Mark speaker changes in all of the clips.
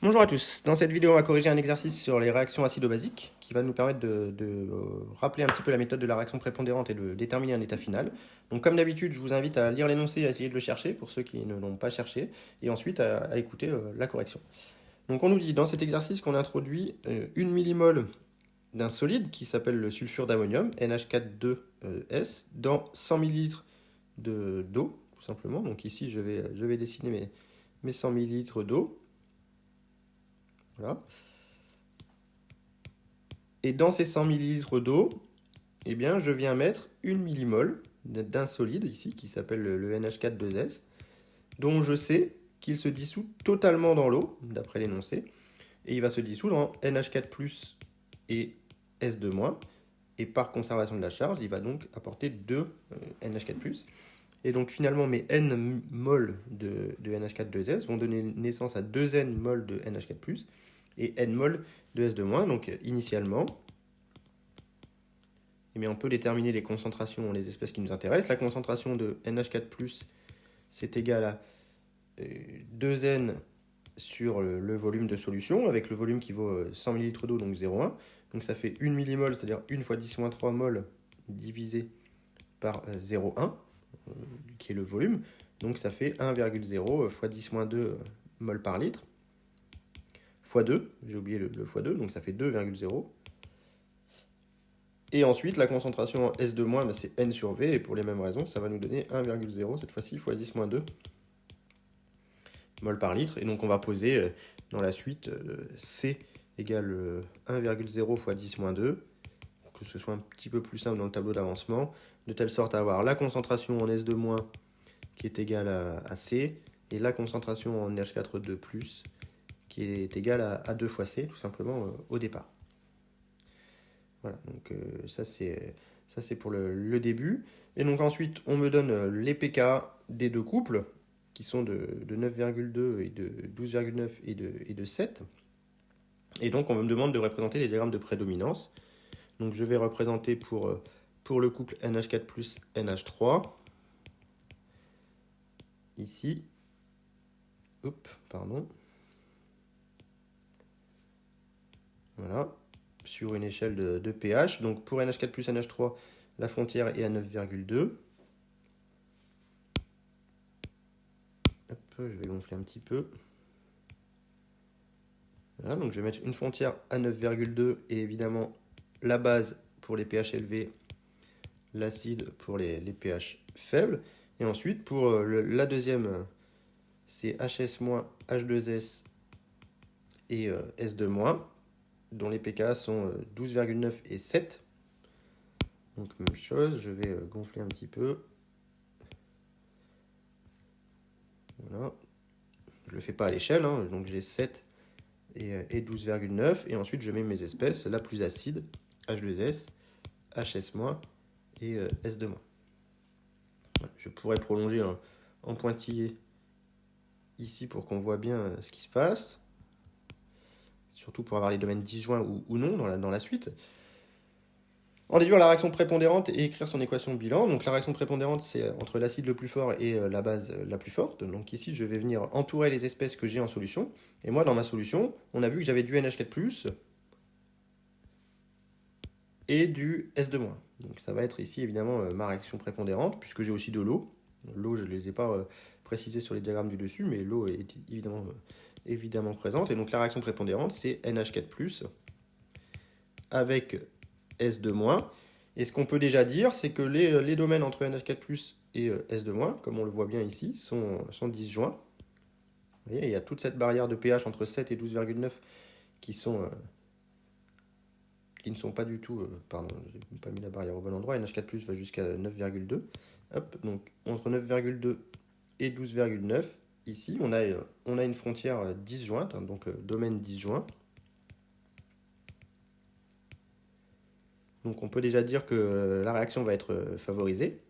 Speaker 1: Bonjour à tous. Dans cette vidéo, on va corriger un exercice sur les réactions acido-basiques qui va nous permettre de rappeler un petit peu la méthode de la réaction prépondérante et de déterminer un état final. Donc comme d'habitude, je vous invite à lire l'énoncé et à essayer de le chercher pour ceux qui ne l'ont pas cherché et ensuite à écouter la correction. Donc on nous dit dans cet exercice qu'on introduit 1 millimole d'un solide qui s'appelle le sulfure d'ammonium, NH4,2S, dans 100 millilitres d'eau, tout simplement. Donc ici, je vais dessiner mes 100 millilitres d'eau. Voilà. Et dans ces 100 millilitres d'eau, eh bien, je viens mettre 1 millimole d'un solide ici, qui s'appelle le NH4,2S, dont je sais qu'il se dissout totalement dans l'eau, d'après l'énoncé, et il va se dissoudre en NH4+, et S2-, et par conservation de la charge, il va donc apporter 2 NH4+. Et donc finalement, mes N mol de NH4,2S vont donner naissance à 2 N mol de NH4+, et N mol de S2-. Donc initialement, eh bien, on peut déterminer les concentrations dans les espèces qui nous intéressent. La concentration de NH4+, c'est égal à 2N sur le volume de solution, avec le volume qui vaut 100 ml d'eau, donc 0,1. Donc ça fait 1 millimole, c'est-à-dire 1 fois 10-3 mol divisé par 0,1, qui est le volume. Donc ça fait 1,0 fois 10-2 mol par litre, fois 2, j'ai oublié le fois 2, donc ça fait 2,0. Et ensuite, la concentration en S2-, bah, c'est N sur V, et pour les mêmes raisons, ça va nous donner 1,0, cette fois-ci, fois 10-2 mol par litre. Et donc, on va poser dans la suite C égale 1,0 fois 10-2, pour que ce soit un petit peu plus simple dans le tableau d'avancement, de telle sorte à avoir la concentration en S2- qui est égale à C, et la concentration en NH4,2+, qui est égale à 2 fois C, tout simplement, au départ. Voilà, donc ça c'est pour le début. Et donc ensuite, on me donne les pK des deux couples, qui sont de 9,2 et de 12,9 et de 7. Et donc on me demande de représenter les diagrammes de prédominance. Donc je vais représenter pour le couple NH4 plus NH3, ici. Pardon. Voilà, sur une échelle de pH. Donc pour NH4 plus NH3, la frontière est à 9,2. Je vais gonfler un petit peu. Voilà, donc je vais mettre une frontière à 9,2 et évidemment la base pour les pH élevés, l'acide pour les pH faibles. Et ensuite, pour la deuxième, c'est HS-, H2S et S2-, dont les pK sont 12,9 et 7. Donc même chose, je vais gonfler un petit peu. Voilà. Je ne le fais pas à l'échelle, hein, donc j'ai 7 et 12,9. Et ensuite, je mets mes espèces, la plus acide, H2S, HS-, et S2-. Voilà. Je pourrais prolonger en pointillé ici pour qu'on voit bien ce qui se passe, surtout pour avoir les domaines disjoints ou non dans la suite. En déduire la réaction prépondérante et écrire son équation de bilan. Donc la réaction prépondérante, c'est entre l'acide le plus fort et la base la plus forte. Donc ici, je vais venir entourer les espèces que j'ai en solution. Et moi, dans ma solution, on a vu que j'avais du NH4+, et du S2-. Donc ça va être ici, évidemment, ma réaction prépondérante, puisque j'ai aussi de l'eau. L'eau, je ne les ai pas précisées sur les diagrammes du dessus, mais l'eau est évidemment présente. Et donc la réaction prépondérante, c'est NH4+, avec S2-. Et ce qu'on peut déjà dire, c'est que les domaines entre NH4+, et S2-, comme on le voit bien ici, sont disjoints. Vous voyez, il y a toute cette barrière de pH entre 7 et 12,9 qui ne sont pas du tout... pardon, je n'ai pas mis la barrière au bon endroit. NH4+, va jusqu'à 9,2. Hop, donc entre 9,2 et 12,9, ici, on a une frontière disjointe, hein, donc domaine disjoint. Donc on peut déjà dire que la réaction va être favorisée.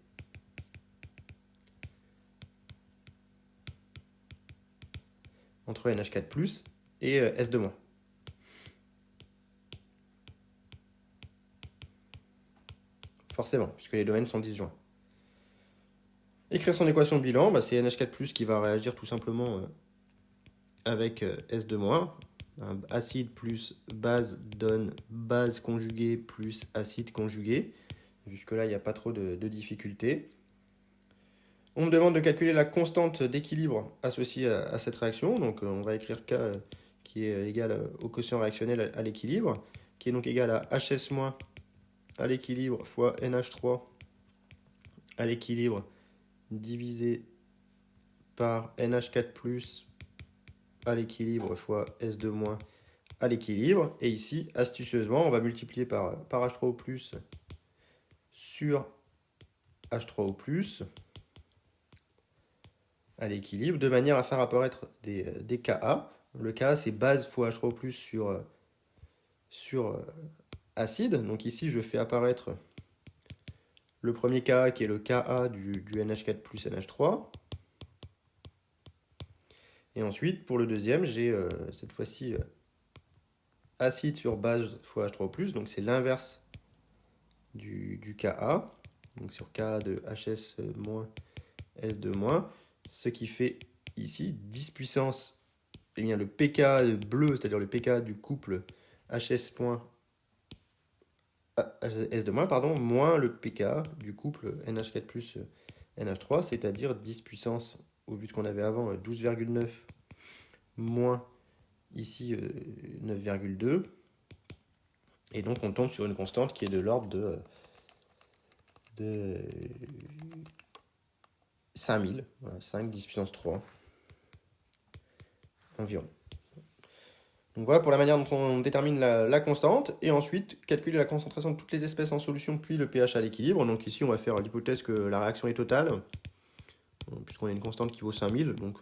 Speaker 1: Entre NH4+, et S2-. Forcément, puisque les domaines sont disjoints. Écrire son équation de bilan, bah, c'est NH4+, qui va réagir tout simplement avec S2-. Acide plus base donne base conjuguée plus acide conjugué. Jusque-là, il n'y a pas trop de difficultés. On me demande de calculer la constante d'équilibre associée à cette réaction. Donc on va écrire K qui est égal au quotient réactionnel à l'équilibre, qui est donc égal à HS- à l'équilibre fois NH3 à l'équilibre divisé par NH4+ à l'équilibre fois S2- à l'équilibre. Et ici, astucieusement, on va multiplier par H3O+ sur H3O+ à l'équilibre, de manière à faire apparaître des Ka. Le Ka, c'est base fois H3O+ sur acide. Donc ici, je fais apparaître le premier Ka, qui est le Ka du NH4+ NH3. Et ensuite, pour le deuxième, j'ai cette fois-ci acide sur base fois H3O+, donc c'est l'inverse du Ka, donc sur Ka de HS- S2-, ce qui fait ici 10 puissance, eh bien, le pK bleu, c'est-à-dire le pK du couple HS- S2-, pardon, moins le pK du couple NH4+ NH3, c'est-à-dire 10 puissance, au vu de ce qu'on avait avant, 12,9 moins ici 9,2. Et donc on tombe sur une constante qui est de l'ordre de 5000, voilà, 5, 10 puissance 3 environ. Donc voilà pour la manière dont on détermine la constante, et ensuite calculer la concentration de toutes les espèces en solution, puis le pH à l'équilibre. Donc ici on va faire l'hypothèse que la réaction est totale, puisqu'on a une constante qui vaut 5000, donc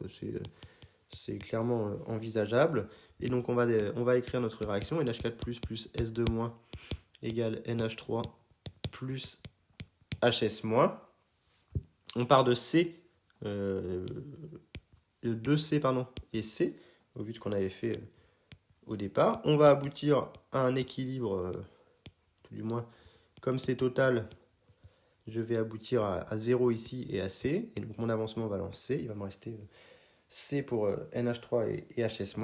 Speaker 1: c'est clairement envisageable. Et donc on va écrire notre réaction, NH4+ plus S2- égale NH3 plus HS-. On part de C, de 2C pardon, et C, au vu de ce qu'on avait fait au départ. On va aboutir à un équilibre, tout du moins, comme c'est total, je vais aboutir à 0 ici et à C. Et donc mon avancement va en C, il va me rester C pour NH3 et HS-.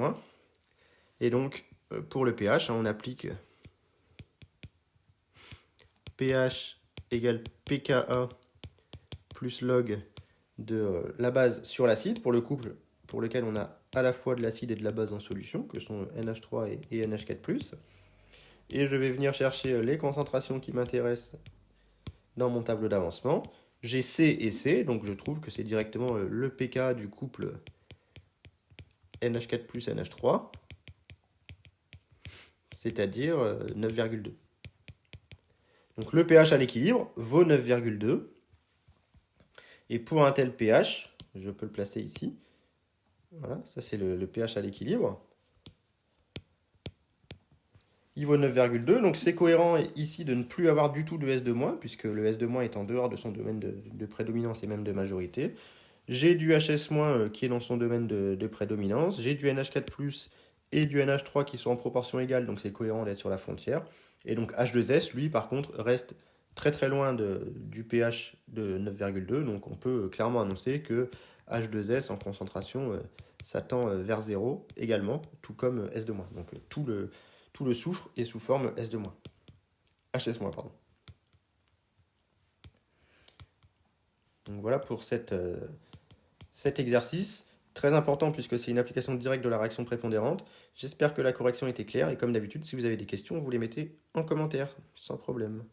Speaker 1: Et donc pour le pH, on applique pH égale pKa plus log de la base sur l'acide, pour le couple pour lequel on a à la fois de l'acide et de la base en solution, que sont NH3 et NH4+. Et je vais venir chercher les concentrations qui m'intéressent dans mon tableau d'avancement. J'ai C et C, donc je trouve que c'est directement le pK du couple NH4+ NH3, c'est-à-dire 9,2. Donc le pH à l'équilibre vaut 9,2. Et pour un tel pH, je peux le placer ici. Voilà, ça c'est le pH à l'équilibre. Il vaut 9,2, donc c'est cohérent ici de ne plus avoir du tout de S2-, puisque le S2- est en dehors de son domaine de prédominance et même de majorité. J'ai du HS- qui est dans son domaine de prédominance. J'ai du NH4+ et du NH3 qui sont en proportion égale, donc c'est cohérent d'être sur la frontière. Et donc H2S, lui, par contre, reste très très loin du pH de 9,2, donc on peut clairement annoncer que H2S en concentration, ça tend vers 0 également, tout comme S2-. Donc tout le soufre est sous forme S2-, HS-, pardon. Donc voilà pour cet exercice, très important puisque c'est une application directe de la réaction prépondérante. J'espère que la correction était claire, et comme d'habitude, si vous avez des questions, vous les mettez en commentaire, sans problème.